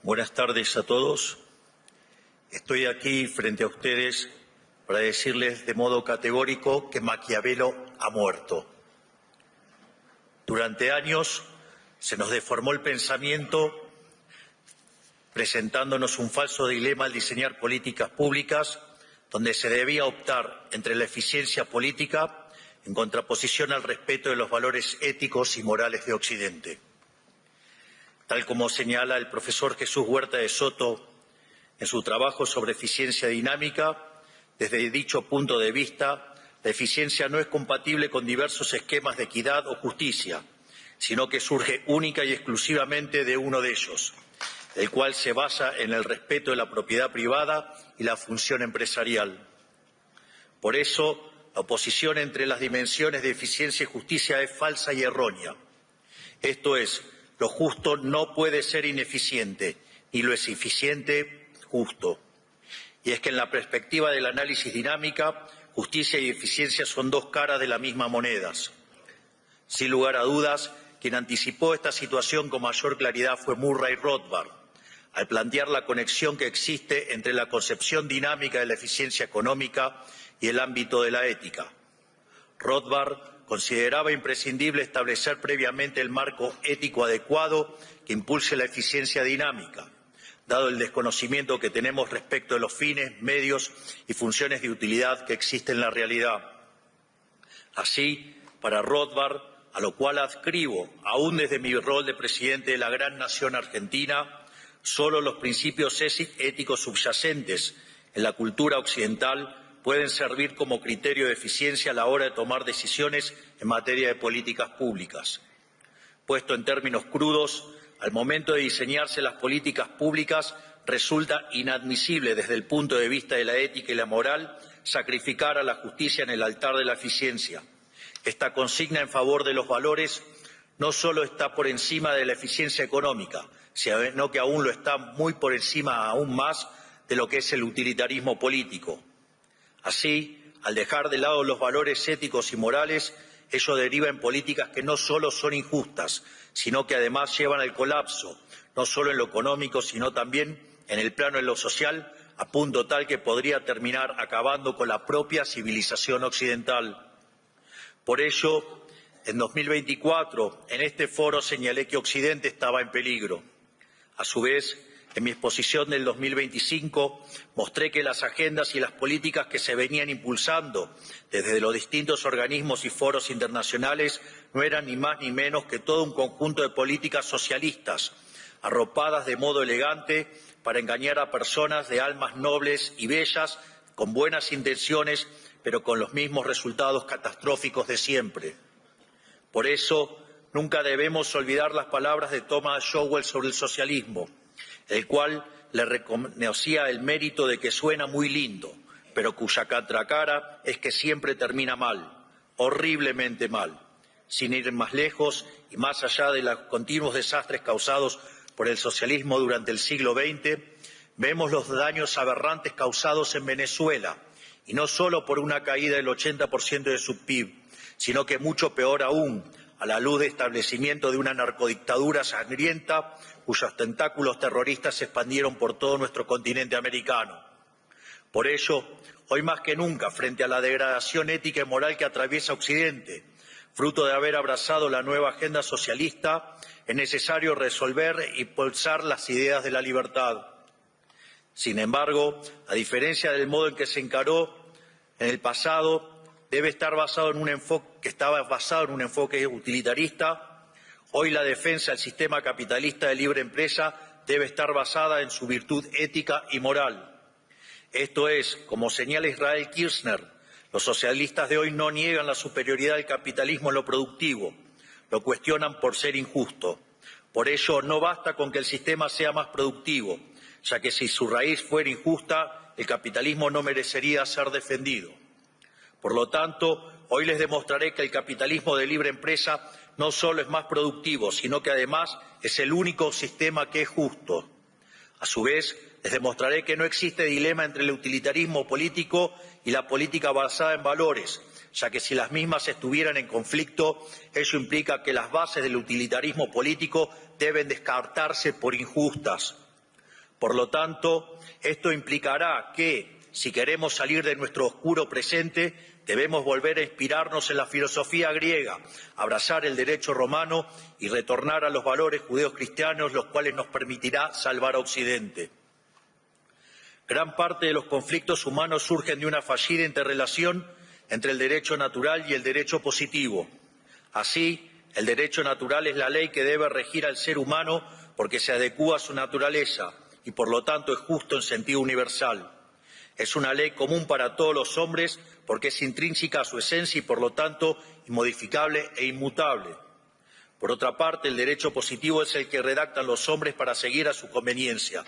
Buenas tardes a todos. Estoy aquí frente a ustedes para decirles de modo categórico que Maquiavelo ha muerto. Durante años se nos deformó el pensamiento presentándonos un falso dilema al diseñar políticas públicas donde se debía optar entre la eficiencia política en contraposición al respeto de los valores éticos y morales de Occidente. Tal como señala el profesor Jesús Huerta de Soto en su trabajo sobre eficiencia dinámica, desde dicho punto de vista, la eficiencia no es compatible con diversos esquemas de equidad o justicia, sino que surge única y exclusivamente de uno de ellos, el cual se basa en el respeto de la propiedad privada y la función empresarial. Por eso, la oposición entre las dimensiones de eficiencia y justicia es falsa y errónea. Esto es, lo justo no puede ser ineficiente, ni lo es eficiente justo. Y es que en la perspectiva del análisis dinámica, justicia y eficiencia son dos caras de la misma moneda. Sin lugar a dudas, quien anticipó esta situación con mayor claridad fue Murray Rothbard, al plantear la conexión que existe entre la concepción dinámica de la eficiencia económica y el ámbito de la ética. Rothbard consideraba imprescindible establecer previamente el marco ético adecuado que impulse la eficiencia dinámica, dado el desconocimiento que tenemos respecto de los fines, medios y funciones de utilidad que existen en la realidad. Así, para Rothbard, a lo cual adscribo, aún desde mi rol de presidente de la gran nación argentina, solo los principios éticos subyacentes en la cultura occidental pueden servir como criterio de eficiencia a la hora de tomar decisiones en materia de políticas públicas. Puesto en términos crudos, al momento de diseñarse las políticas públicas resulta inadmisible desde el punto de vista de la ética y la moral sacrificar a la justicia en el altar de la eficiencia. Esta consigna en favor de los valores no solo está por encima de la eficiencia económica, sino que aún lo está muy por encima aún más de lo que es el utilitarismo político. Así, al dejar de lado los valores éticos y morales, ello deriva en políticas que no solo son injustas, sino que además llevan al colapso, no solo en lo económico, sino también en el plano de lo social, a punto tal que podría terminar acabando con la propia civilización occidental. Por ello, en 2024, en este foro señalé que Occidente estaba en peligro. A su vez, en mi exposición del 2025 mostré que las agendas y las políticas que se venían impulsando desde los distintos organismos y foros internacionales no eran ni más ni menos que todo un conjunto de políticas socialistas, arropadas de modo elegante para engañar a personas de almas nobles y bellas, con buenas intenciones, pero con los mismos resultados catastróficos de siempre. Por eso, nunca debemos olvidar las palabras de Thomas Sowell sobre el socialismo, el cual le reconocía el mérito de que suena muy lindo, pero cuya contracara es que siempre termina mal, horriblemente mal. Sin ir más lejos y más allá de los continuos desastres causados por el socialismo durante el siglo XX, vemos los daños aberrantes causados en Venezuela, y no solo por una caída del 80% de su PIB, sino que mucho peor aún, a la luz de establecimiento de una narcodictadura sangrienta cuyos tentáculos terroristas se expandieron por todo nuestro continente americano. Por ello, hoy más que nunca, frente a la degradación ética y moral que atraviesa Occidente, fruto de haber abrazado la nueva agenda socialista, es necesario resolver y impulsar las ideas de la libertad. Sin embargo, a diferencia del modo en que se encaró en el pasado, debe estar basado en un enfoque que estaba basado en un enfoque utilitarista. Hoy la defensa del sistema capitalista de libre empresa debe estar basada en su virtud ética y moral. Esto es, como señala Israel Kirzner, los socialistas de hoy no niegan la superioridad del capitalismo en lo productivo, lo cuestionan por ser injusto. Por ello, no basta con que el sistema sea más productivo, ya que si su raíz fuera injusta, el capitalismo no merecería ser defendido. Por lo tanto, hoy les demostraré que el capitalismo de libre empresa no solo es más productivo, sino que además es el único sistema que es justo. A su vez, les demostraré que no existe dilema entre el utilitarismo político y la política basada en valores, ya que si las mismas estuvieran en conflicto, ello implica que las bases del utilitarismo político deben descartarse por injustas. Por lo tanto, esto implicará que, si queremos salir de nuestro oscuro presente, debemos volver a inspirarnos en la filosofía griega, abrazar el derecho romano y retornar a los valores judeocristianos, los cuales nos permitirá salvar a Occidente. Gran parte de los conflictos humanos surgen de una fallida interrelación entre el derecho natural y el derecho positivo. Así, el derecho natural es la ley que debe regir al ser humano porque se adecúa a su naturaleza y por lo tanto es justo en sentido universal. Es una ley común para todos los hombres porque es intrínseca a su esencia y por lo tanto inmodificable e inmutable. Por otra parte, el derecho positivo es el que redactan los hombres para seguir a su conveniencia.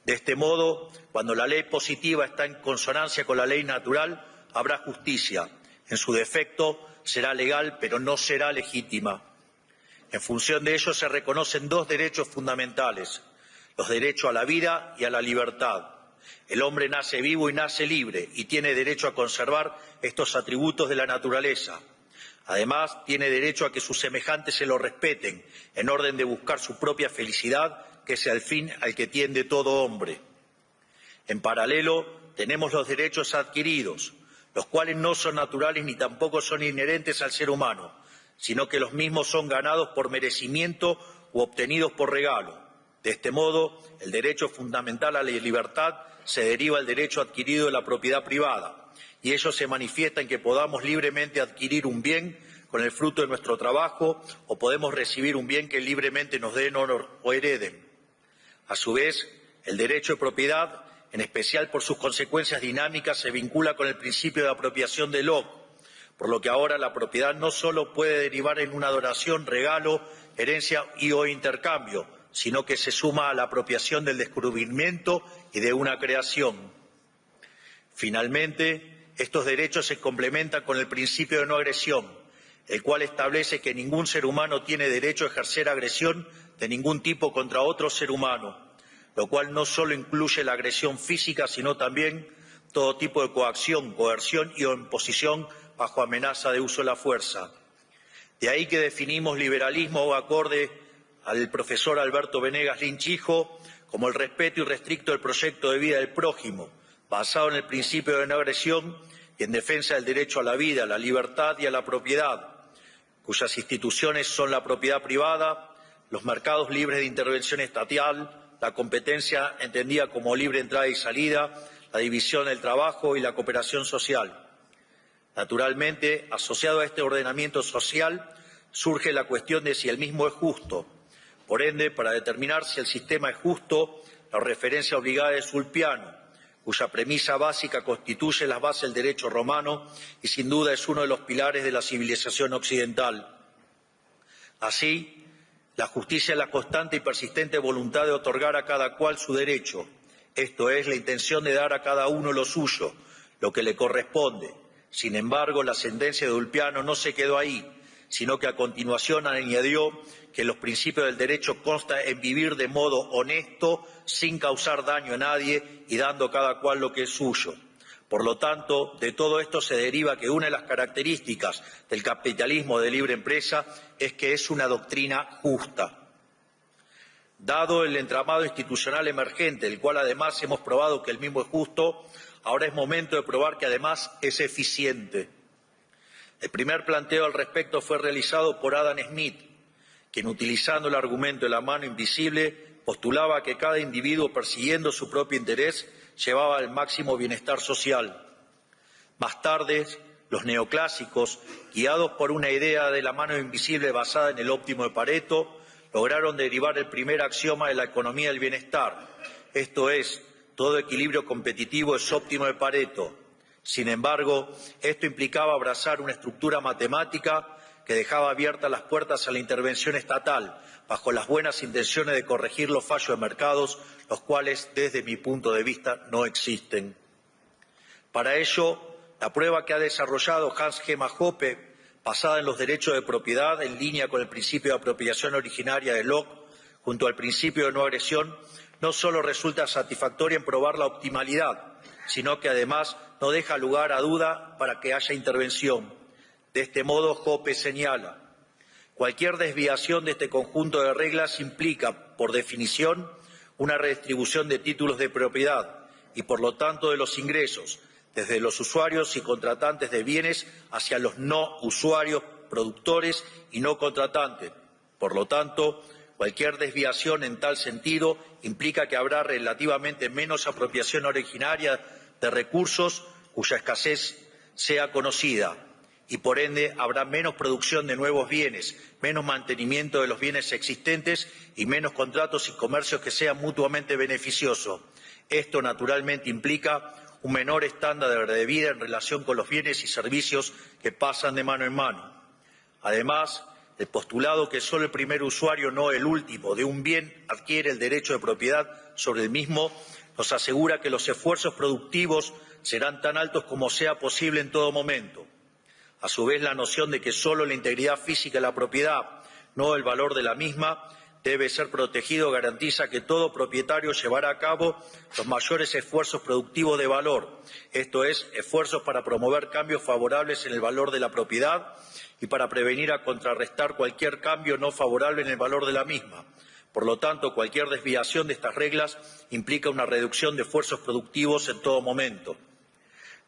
De este modo, cuando la ley positiva está en consonancia con la ley natural, habrá justicia. En su defecto, será legal, pero no será legítima. En función de ello, se reconocen dos derechos fundamentales: los derechos a la vida y a la libertad. El hombre nace vivo y nace libre y tiene derecho a conservar estos atributos de la naturaleza. Además, tiene derecho a que sus semejantes se lo respeten, en orden de buscar su propia felicidad, que es el fin al que tiende todo hombre. En paralelo, tenemos los derechos adquiridos, los cuales no son naturales ni tampoco son inherentes al ser humano, sino que los mismos son ganados por merecimiento u obtenidos por regalo. De este modo, el derecho fundamental a la libertad se deriva del derecho adquirido de la propiedad privada, y ello se manifiesta en que podamos libremente adquirir un bien con el fruto de nuestro trabajo o podemos recibir un bien que libremente nos den o hereden. A su vez, el derecho de propiedad, en especial por sus consecuencias dinámicas, se vincula con el principio de apropiación de Locke, por lo que ahora la propiedad no solo puede derivar en una donación, regalo, herencia y o intercambio, sino que se suma a la apropiación del descubrimiento y de una creación. Finalmente, estos derechos se complementan con el principio de no agresión, el cual establece que ningún ser humano tiene derecho a ejercer agresión de ningún tipo contra otro ser humano, lo cual no solo incluye la agresión física, sino también todo tipo de coacción, coerción y o imposición bajo amenaza de uso de la fuerza. De ahí que definimos liberalismo acorde al profesor Alberto Venegas Lynch hijo como el respeto irrestricto del proyecto de vida del prójimo, basado en el principio de no agresión y en defensa del derecho a la vida, a la libertad y a la propiedad, cuyas instituciones son la propiedad privada, los mercados libres de intervención estatal, la competencia entendida como libre entrada y salida, la división del trabajo y la cooperación social. Naturalmente, asociado a este ordenamiento social, surge la cuestión de si el mismo es justo. Por ende, para determinar si el sistema es justo, la referencia obligada es Ulpiano, cuya premisa básica constituye las bases del derecho romano y sin duda es uno de los pilares de la civilización occidental. Así, la justicia es la constante y persistente voluntad de otorgar a cada cual su derecho, esto es, la intención de dar a cada uno lo suyo, lo que le corresponde. Sin embargo, la sentencia de Ulpiano no se quedó ahí, sino que a continuación añadió que los principios del derecho constan en vivir de modo honesto, sin causar daño a nadie y dando a cada cual lo que es suyo. Por lo tanto, de todo esto se deriva que una de las características del capitalismo de libre empresa es que es una doctrina justa. Dado el entramado institucional emergente, el cual además hemos probado que el mismo es justo, ahora es momento de probar que además es eficiente. El primer planteo al respecto fue realizado por Adam Smith, quien utilizando el argumento de la mano invisible postulaba que cada individuo persiguiendo su propio interés llevaba al máximo bienestar social. Más tarde, los neoclásicos, guiados por una idea de la mano invisible basada en el óptimo de Pareto, lograron derivar el primer axioma de la economía del bienestar, esto es, todo equilibrio competitivo es óptimo de Pareto. Sin embargo, esto implicaba abrazar una estructura matemática que dejaba abiertas las puertas a la intervención estatal, bajo las buenas intenciones de corregir los fallos de mercados, los cuales, desde mi punto de vista, no existen. Para ello, la prueba que ha desarrollado Hans Gemma Hoppe, basada en los derechos de propiedad, en línea con el principio de apropiación originaria de Locke, junto al principio de no agresión, no solo resulta satisfactoria en probar la optimalidad, sino que además no deja lugar a duda para que haya intervención. De este modo, Hoppe señala: cualquier desviación de este conjunto de reglas implica, por definición, una redistribución de títulos de propiedad y, por lo tanto, de los ingresos, desde los usuarios y contratantes de bienes hacia los no usuarios, productores y no contratantes. Por lo tanto, cualquier desviación en tal sentido implica que habrá relativamente menos apropiación originaria de recursos cuya escasez sea conocida y, por ende, habrá menos producción de nuevos bienes, menos mantenimiento de los bienes existentes y menos contratos y comercios que sean mutuamente beneficiosos. Esto, naturalmente, implica un menor estándar de vida en relación con los bienes y servicios que pasan de mano en mano. Además, el postulado que solo el primer usuario, no el último, de un bien adquiere el derecho de propiedad sobre el mismo, nos asegura que los esfuerzos productivos serán tan altos como sea posible en todo momento. A su vez, la noción de que solo la integridad física de la propiedad, no el valor de la misma, debe ser protegido garantiza que todo propietario llevará a cabo los mayores esfuerzos productivos de valor, esto es, esfuerzos para promover cambios favorables en el valor de la propiedad y para prevenir o contrarrestar cualquier cambio no favorable en el valor de la misma. Por lo tanto, cualquier desviación de estas reglas implica una reducción de esfuerzos productivos en todo momento.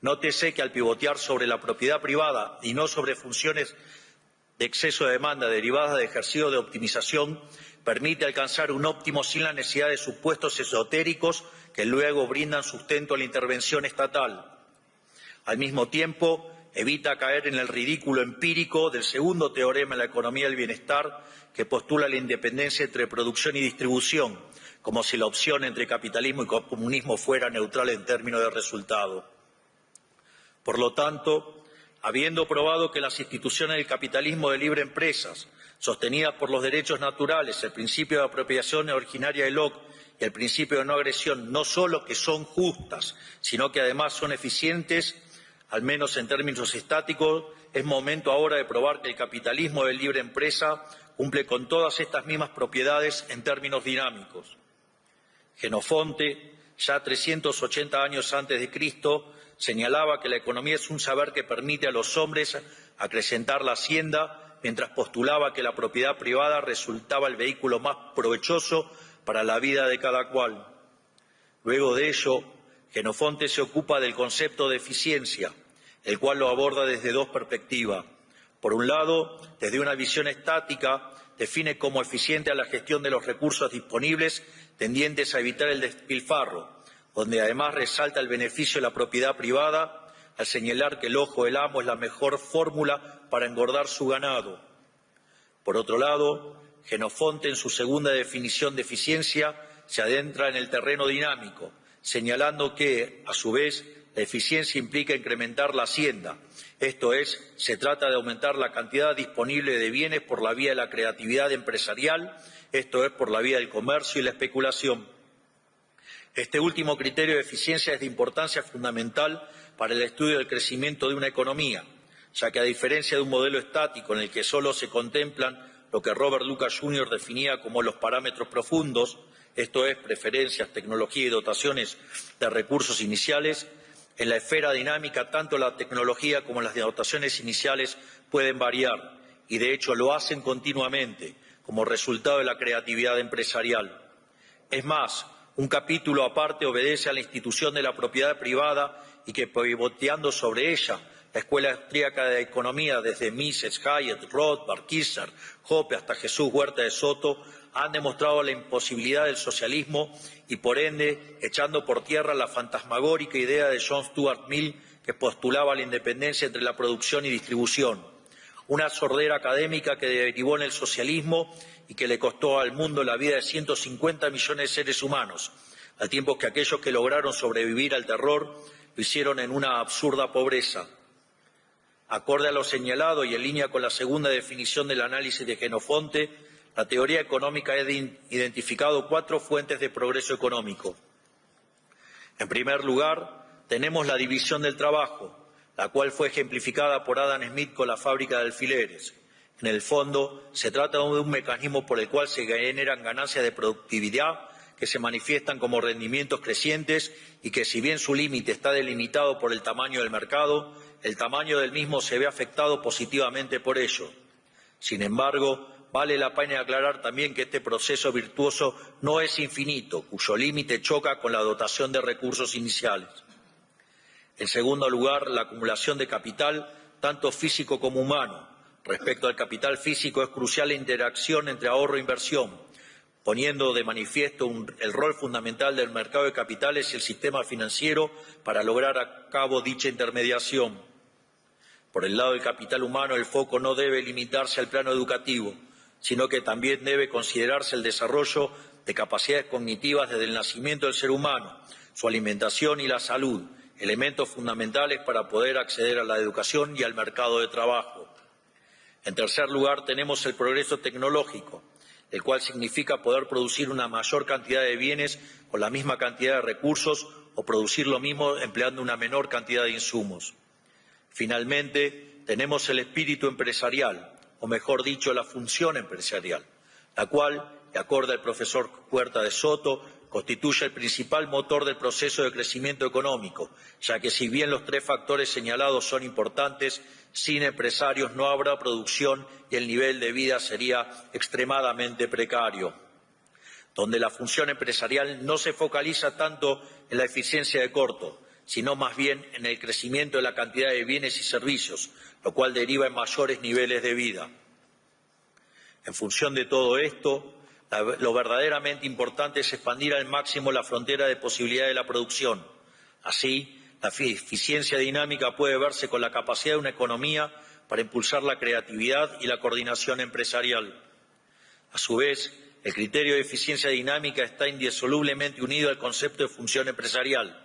Nótese que al pivotear sobre la propiedad privada y no sobre funciones de exceso de demanda derivadas de ejercicio de optimización, permite alcanzar un óptimo sin la necesidad de supuestos esotéricos que luego brindan sustento a la intervención estatal. Al mismo tiempo, evita caer en el ridículo empírico del segundo teorema de la economía del bienestar, que postula la independencia entre producción y distribución, como si la opción entre capitalismo y comunismo fuera neutral en términos de resultado. Por lo tanto, habiendo probado que las instituciones del capitalismo de libre empresas, sostenidas por los derechos naturales, el principio de apropiación originaria de Locke y el principio de no agresión, no solo que son justas, sino que además son eficientes, al menos en términos estáticos, es momento ahora de probar que el capitalismo de libre empresa cumple con todas estas mismas propiedades en términos dinámicos. Jenofonte, ya 380 años antes de Cristo, señalaba que la economía es un saber que permite a los hombres acrecentar la hacienda, mientras postulaba que la propiedad privada resultaba el vehículo más provechoso para la vida de cada cual. Luego de ello, Jenofonte se ocupa del concepto de eficiencia, el cual lo aborda desde dos perspectivas. Por un lado, desde una visión estática, define como eficiente a la gestión de los recursos disponibles tendientes a evitar el despilfarro, donde además resalta el beneficio de la propiedad privada al señalar que el ojo del amo es la mejor fórmula para engordar su ganado. Por otro lado, Jenofonte, en su segunda definición de eficiencia, se adentra en el terreno dinámico, señalando que, a su vez, la eficiencia implica incrementar la hacienda, esto es, se trata de aumentar la cantidad disponible de bienes por la vía de la creatividad empresarial, esto es, por la vía del comercio y la especulación. Este último criterio de eficiencia es de importancia fundamental para el estudio del crecimiento de una economía, ya que a diferencia de un modelo estático en el que solo se contemplan lo que Robert Lucas Jr. definía como los parámetros profundos, esto es, preferencias, tecnología y dotaciones de recursos iniciales, en la esfera dinámica tanto la tecnología como las dotaciones iniciales pueden variar y de hecho lo hacen continuamente como resultado de la creatividad empresarial. Es más, un capítulo aparte obedece a la institución de la propiedad privada y que, pivoteando sobre ella, la Escuela Austríaca de Economía, desde Mises, Hayek, Rothbard, Kirchner, Hoppe hasta Jesús Huerta de Soto, han demostrado la imposibilidad del socialismo y, por ende, echando por tierra la fantasmagórica idea de John Stuart Mill que postulaba la independencia entre la producción y distribución. Una sordera académica que derivó en el socialismo y que le costó al mundo la vida de 150 millones de seres humanos, al tiempo que aquellos que lograron sobrevivir al terror lo hicieron en una absurda pobreza. Acorde a lo señalado y en línea con la segunda definición del análisis de Jenofonte, la teoría económica ha identificado 4 fuentes de progreso económico. En primer lugar, tenemos la división del trabajo, la cual fue ejemplificada por Adam Smith con la fábrica de alfileres. En el fondo, se trata de un mecanismo por el cual se generan ganancias de productividad que se manifiestan como rendimientos crecientes y que, si bien su límite está delimitado por el tamaño del mercado, el tamaño del mismo se ve afectado positivamente por ello. Sin embargo, Vale la pena aclarar también que este proceso virtuoso no es infinito, cuyo límite choca con la dotación de recursos iniciales. En segundo lugar, la acumulación de capital, tanto físico como humano. Respecto al capital físico, es crucial la interacción entre ahorro e inversión, poniendo de manifiesto el rol fundamental del mercado de capitales y el sistema financiero para lograr a cabo dicha intermediación. Por el lado del capital humano, el foco no debe limitarse al plano educativo, sino que también debe considerarse el desarrollo de capacidades cognitivas desde el nacimiento del ser humano, su alimentación y la salud, elementos fundamentales para poder acceder a la educación y al mercado de trabajo. En tercer lugar, tenemos el progreso tecnológico, el cual significa poder producir una mayor cantidad de bienes con la misma cantidad de recursos o producir lo mismo empleando una menor cantidad de insumos. Finalmente, tenemos el espíritu empresarial, o mejor dicho, la función empresarial, la cual, de acuerdo al profesor Huerta de Soto, constituye el principal motor del proceso de crecimiento económico, ya que si bien los tres factores señalados son importantes, sin empresarios no habrá producción y el nivel de vida sería extremadamente precario. Donde la función empresarial no se focaliza tanto en la eficiencia de corto, sino más bien en el crecimiento de la cantidad de bienes y servicios, lo cual deriva en mayores niveles de vida. En función de todo esto, lo verdaderamente importante es expandir al máximo la frontera de posibilidad de la producción. Así, la eficiencia dinámica puede verse con la capacidad de una economía para impulsar la creatividad y la coordinación empresarial. A su vez, el criterio de eficiencia dinámica está indisolublemente unido al concepto de función empresarial,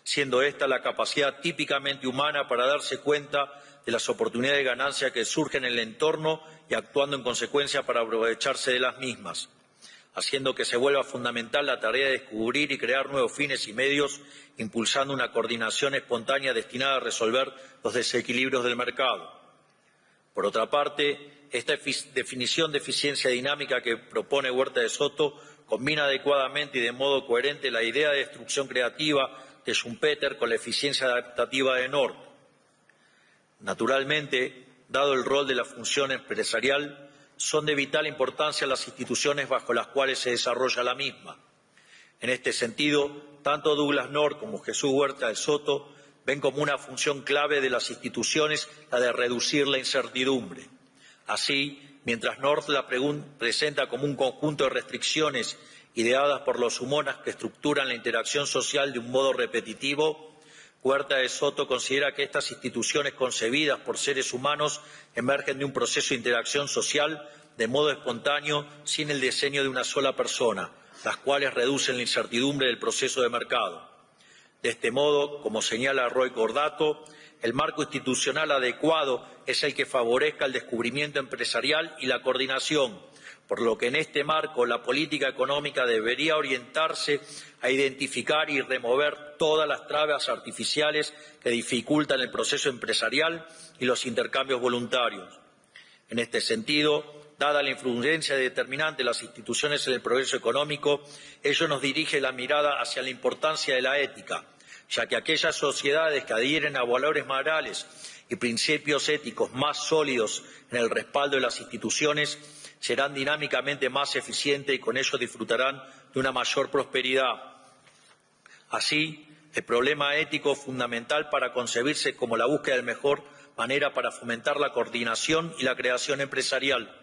siendo esta la capacidad típicamente humana para darse cuenta de las oportunidades de ganancia que surgen en el entorno y actuando en consecuencia para aprovecharse de las mismas, haciendo que se vuelva fundamental la tarea de descubrir y crear nuevos fines y medios, impulsando una coordinación espontánea destinada a resolver los desequilibrios del mercado. Por otra parte, esta definición de eficiencia dinámica que propone Huerta de Soto combina adecuadamente y de modo coherente la idea de destrucción creativa de Schumpeter con la eficiencia adaptativa de North. Naturalmente, dado el rol de la función empresarial, son de vital importancia las instituciones bajo las cuales se desarrolla la misma. En este sentido, tanto Douglas North como Jesús Huerta de Soto ven como una función clave de las instituciones la de reducir la incertidumbre. Así, mientras North la presenta como un conjunto de restricciones ideadas por los humanos que estructuran la interacción social de un modo repetitivo, Huerta de Soto considera que estas instituciones concebidas por seres humanos emergen de un proceso de interacción social de modo espontáneo, sin el diseño de una sola persona, las cuales reducen la incertidumbre del proceso de mercado. De este modo, como señala Roy Cordato, el marco institucional adecuado es el que favorezca el descubrimiento empresarial y la coordinación, por lo que en este marco la política económica debería orientarse a identificar y remover todas las trabas artificiales que dificultan el proceso empresarial y los intercambios voluntarios. En este sentido, dada la influencia determinante de las instituciones en el progreso económico, ello nos dirige la mirada hacia la importancia de la ética, ya que aquellas sociedades que adhieren a valores morales y principios éticos más sólidos en el respaldo de las instituciones serán dinámicamente más eficientes y con ello disfrutarán de una mayor prosperidad. Así, el problema ético fundamental para concebirse como la búsqueda de la mejor manera para fomentar la coordinación y la creación empresarial.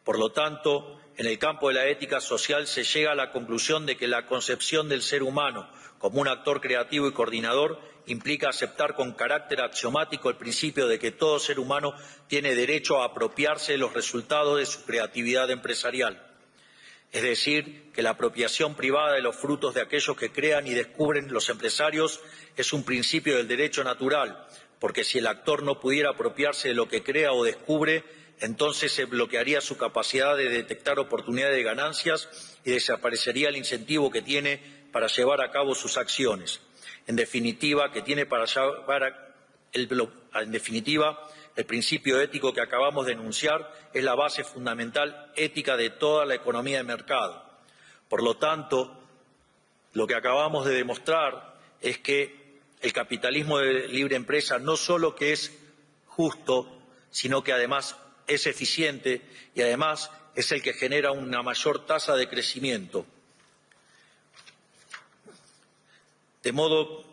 Por lo tanto, en el campo de la ética social se llega a la conclusión de que la concepción del ser humano como un actor creativo y coordinador implica aceptar con carácter axiomático el principio de que todo ser humano tiene derecho a apropiarse de los resultados de su creatividad empresarial. Es decir, que la apropiación privada de los frutos de aquellos que crean y descubren los empresarios es un principio del derecho natural, porque si el actor no pudiera apropiarse de lo que crea o descubre, entonces se bloquearía su capacidad de detectar oportunidades de ganancias y desaparecería el incentivo que tiene para llevar a cabo sus acciones. En definitiva, el principio ético que acabamos de enunciar es la base fundamental ética de toda la economía de mercado. Por lo tanto, lo que acabamos de demostrar es que el capitalismo de libre empresa no solo que es justo, sino que además es eficiente y además es el que genera una mayor tasa de crecimiento. De modo,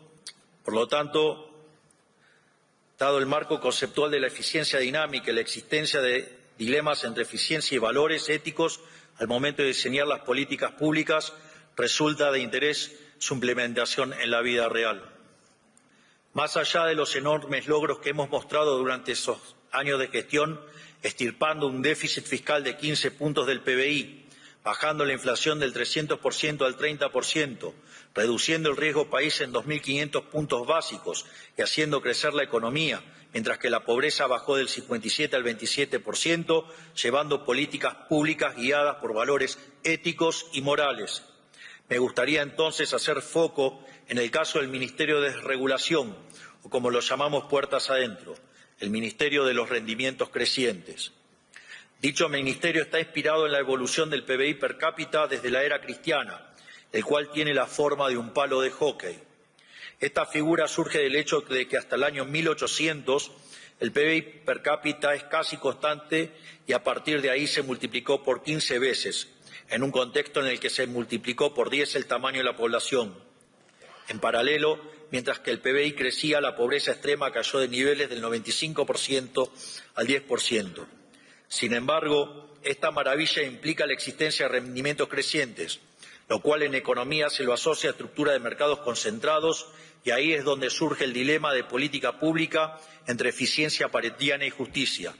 por lo tanto, dado el marco conceptual de la eficiencia dinámica y la existencia de dilemas entre eficiencia y valores éticos al momento de diseñar las políticas públicas, resulta de interés su implementación en la vida real. Más allá de los enormes logros que hemos mostrado durante esos años de gestión, extirpando un déficit fiscal de 15 puntos del PBI, bajando la inflación del 300% al 30%, reduciendo el riesgo país en 2.500 puntos básicos y haciendo crecer la economía, mientras que la pobreza bajó del 57 al 27%, llevando políticas públicas guiadas por valores éticos y morales. Me gustaría entonces hacer foco en el caso del Ministerio de Desregulación, o como lo llamamos puertas adentro, el Ministerio de los Rendimientos Crecientes. Dicho ministerio está inspirado en la evolución del PBI per cápita desde la era cristiana, el cual tiene la forma de un palo de hockey. Esta figura surge del hecho de que hasta el año 1800 el PBI per cápita es casi constante y a partir de ahí se multiplicó por 15 veces, en un contexto en el que se multiplicó por 10 el tamaño de la población. En paralelo, mientras que el PBI crecía, la pobreza extrema cayó de niveles del 95% al 10%. Sin embargo, esta maravilla implica la existencia de rendimientos crecientes, lo cual en economía se lo asocia a estructura de mercados concentrados y ahí es donde surge el dilema de política pública entre eficiencia paretiana y justicia.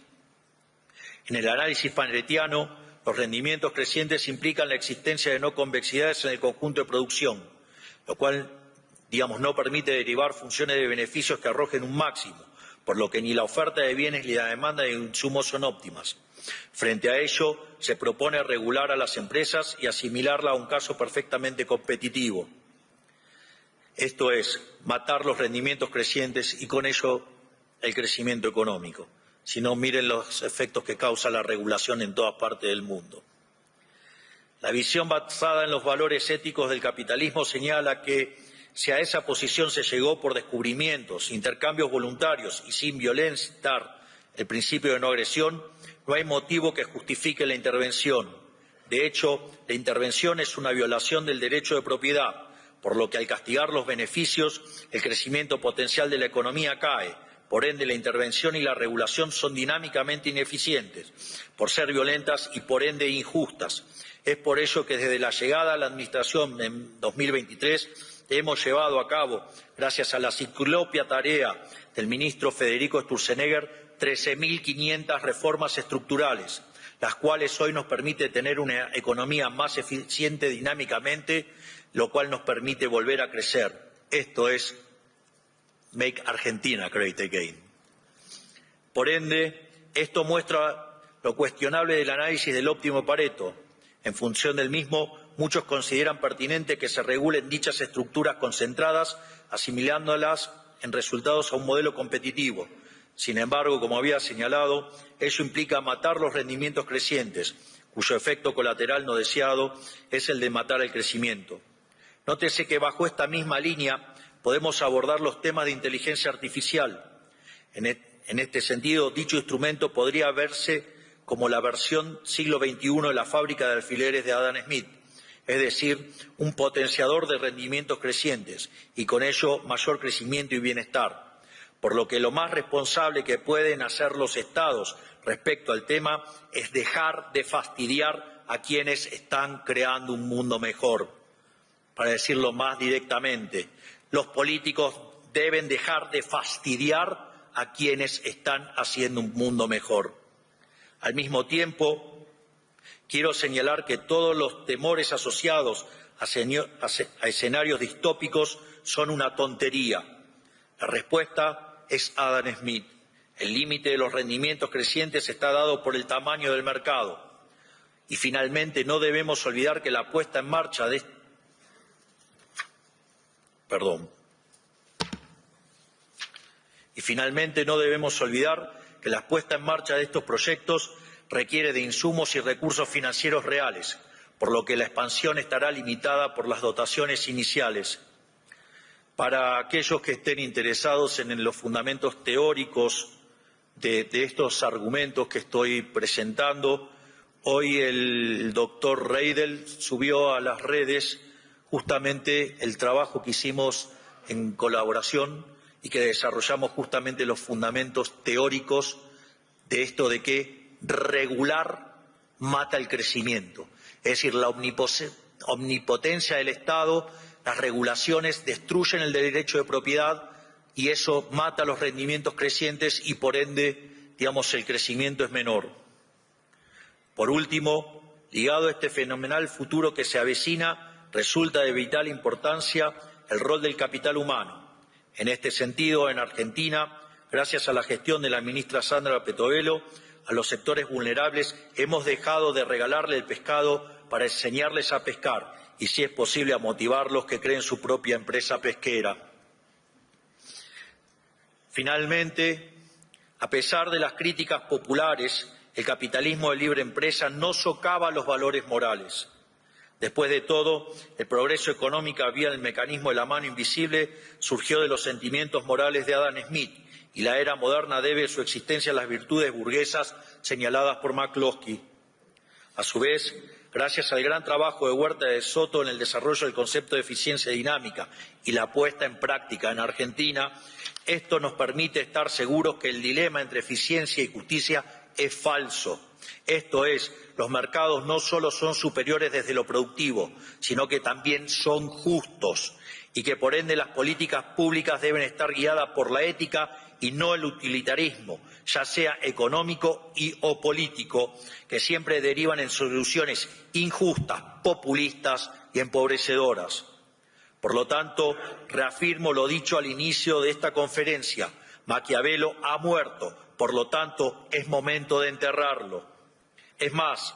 En el análisis paretiano, los rendimientos crecientes implican la existencia de no convexidades en el conjunto de producción, lo cual, no permite derivar funciones de beneficios que arrojen un máximo, por lo que ni la oferta de bienes ni la demanda de insumos son óptimas. Frente a ello, se propone regular a las empresas y asimilarla a un caso perfectamente competitivo. Esto es, matar los rendimientos crecientes y con ello el crecimiento económico. Si no, miren los efectos que causa la regulación en todas partes del mundo. La visión basada en los valores éticos del capitalismo señala que si a esa posición se llegó por descubrimientos, intercambios voluntarios y sin violentar el principio de no agresión, no hay motivo que justifique la intervención. De hecho, la intervención es una violación del derecho de propiedad, por lo que al castigar los beneficios, el crecimiento potencial de la economía cae. Por ende, la intervención y la regulación son dinámicamente ineficientes, por ser violentas y por ende injustas. Es por ello que desde la llegada a la Administración en 2023 hemos llevado a cabo, gracias a la ciclópea tarea del ministro Federico Sturzenegger, 13.500 reformas estructurales, las cuales hoy nos permite tener una economía más eficiente dinámicamente, lo cual nos permite volver a crecer. Esto es Make Argentina Great Again. Por ende, esto muestra lo cuestionable del análisis del óptimo Pareto. En función del mismo, muchos consideran pertinente que se regulen dichas estructuras concentradas, asimilándolas en resultados a un modelo competitivo. Sin embargo, como había señalado, ello implica matar los rendimientos crecientes, cuyo efecto colateral no deseado es el de matar el crecimiento. Nótese que bajo esta misma línea podemos abordar los temas de inteligencia artificial. En este sentido, dicho instrumento podría verse como la versión siglo XXI de la fábrica de alfileres de Adam Smith, es decir, un potenciador de rendimientos crecientes y con ello mayor crecimiento y bienestar. Por lo que lo más responsable que pueden hacer los Estados respecto al tema es dejar de fastidiar a quienes están creando un mundo mejor. Para decirlo más directamente, los políticos deben dejar de fastidiar a quienes están haciendo un mundo mejor. Al mismo tiempo, quiero señalar que todos los temores asociados a escenarios distópicos son una tontería. La respuesta es Adam Smith. El límite de los rendimientos crecientes está dado por el tamaño del mercado. Y finalmente no debemos olvidar que la puesta en marcha de estos proyectos requiere de insumos y recursos financieros reales, por lo que la expansión estará limitada por las dotaciones iniciales. Para aquellos que estén interesados en los fundamentos teóricos de estos argumentos que estoy presentando, hoy el doctor Reidel subió a las redes justamente el trabajo que hicimos en colaboración y que desarrollamos justamente los fundamentos teóricos de esto de que regular mata el crecimiento. Es decir, la omnipotencia del Estado, las regulaciones destruyen el derecho de propiedad y eso mata los rendimientos crecientes y, por ende, digamos, el crecimiento es menor. Por último, ligado a este fenomenal futuro que se avecina, resulta de vital importancia el rol del capital humano. En este sentido, en Argentina, gracias a la gestión de la ministra Sandra Petovelo, a los sectores vulnerables hemos dejado de regalarle el pescado para enseñarles a pescar y, si es posible, a motivarlos que creen su propia empresa pesquera. Finalmente, a pesar de las críticas populares, el capitalismo de libre empresa no socava los valores morales. Después de todo, el progreso económico vía el mecanismo de la mano invisible surgió de los sentimientos morales de Adam Smith y la era moderna debe su existencia a las virtudes burguesas señaladas por McCloskey. A su vez, gracias al gran trabajo de Huerta de Soto en el desarrollo del concepto de eficiencia dinámica y la puesta en práctica en Argentina, esto nos permite estar seguros que el dilema entre eficiencia y justicia es falso. Esto es, los mercados no solo son superiores desde lo productivo, sino que también son justos y que por ende las políticas públicas deben estar guiadas por la ética y no el utilitarismo, ya sea económico o político, que siempre derivan en soluciones injustas, populistas y empobrecedoras. Por lo tanto, reafirmo lo dicho al inicio de esta conferencia. Maquiavelo ha muerto, por lo tanto, es momento de enterrarlo. Es más,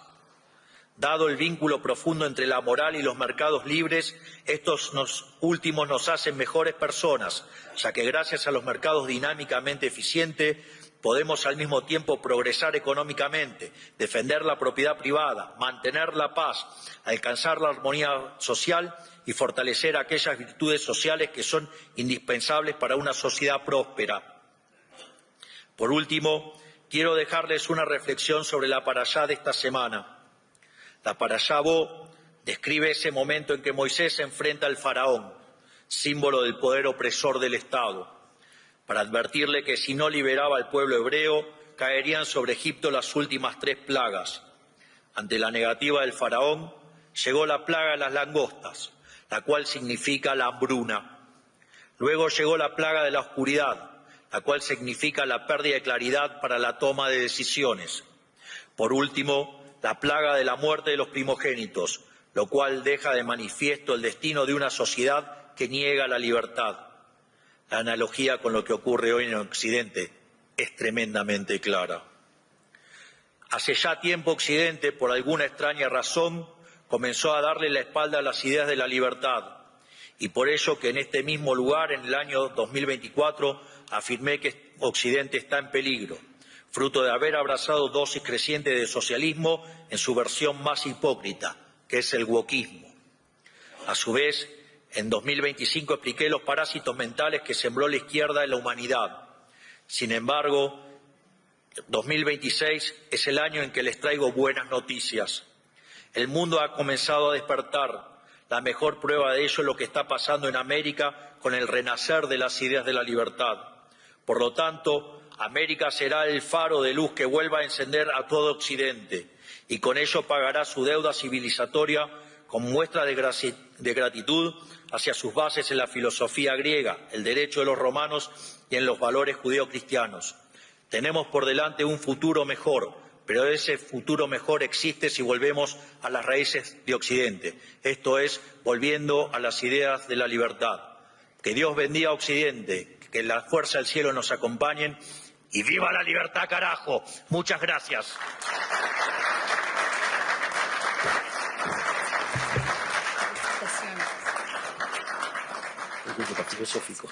dado el vínculo profundo entre la moral y los mercados libres, estos últimos nos hacen mejores personas, ya que gracias a los mercados dinámicamente eficientes podemos al mismo tiempo progresar económicamente, defender la propiedad privada, mantener la paz, alcanzar la armonía social y fortalecer aquellas virtudes sociales que son indispensables para una sociedad próspera. Por último, quiero dejarles una reflexión sobre la parashá de esta semana. La parashá Bo describe ese momento en que Moisés se enfrenta al faraón, símbolo del poder opresor del Estado, para advertirle que si no liberaba al pueblo hebreo, caerían sobre Egipto las últimas 3 plagas. Ante la negativa del faraón, llegó la plaga de las langostas, la cual significa la hambruna. Luego llegó la plaga de la oscuridad, la cual significa la pérdida de claridad para la toma de decisiones. Por último, la plaga de la muerte de los primogénitos, lo cual deja de manifiesto el destino de una sociedad que niega la libertad. La analogía con lo que ocurre hoy en Occidente es tremendamente clara. Hace ya tiempo Occidente, por alguna extraña razón, comenzó a darle la espalda a las ideas de la libertad. Y por ello que en este mismo lugar, en el año 2024, afirmé que Occidente está en peligro, fruto de haber abrazado dosis crecientes de socialismo en su versión más hipócrita, que es el wokismo. A su vez, en 2025 expliqué los parásitos mentales que sembró la izquierda en la humanidad. Sin embargo, 2026 es el año en que les traigo buenas noticias. El mundo ha comenzado a despertar. La mejor prueba de ello es lo que está pasando en América con el renacer de las ideas de la libertad. Por lo tanto, América será el faro de luz que vuelva a encender a todo Occidente y con ello pagará su deuda civilizatoria con muestra de gratitud hacia sus bases en la filosofía griega, el derecho de los romanos y en los valores judeocristianos. Tenemos por delante un futuro mejor, pero ese futuro mejor existe si volvemos a las raíces de Occidente, esto es, volviendo a las ideas de la libertad. Que Dios bendiga a Occidente, que la fuerza del cielo nos acompañen y ¡viva la libertad, carajo! Muchas gracias. Filosófico.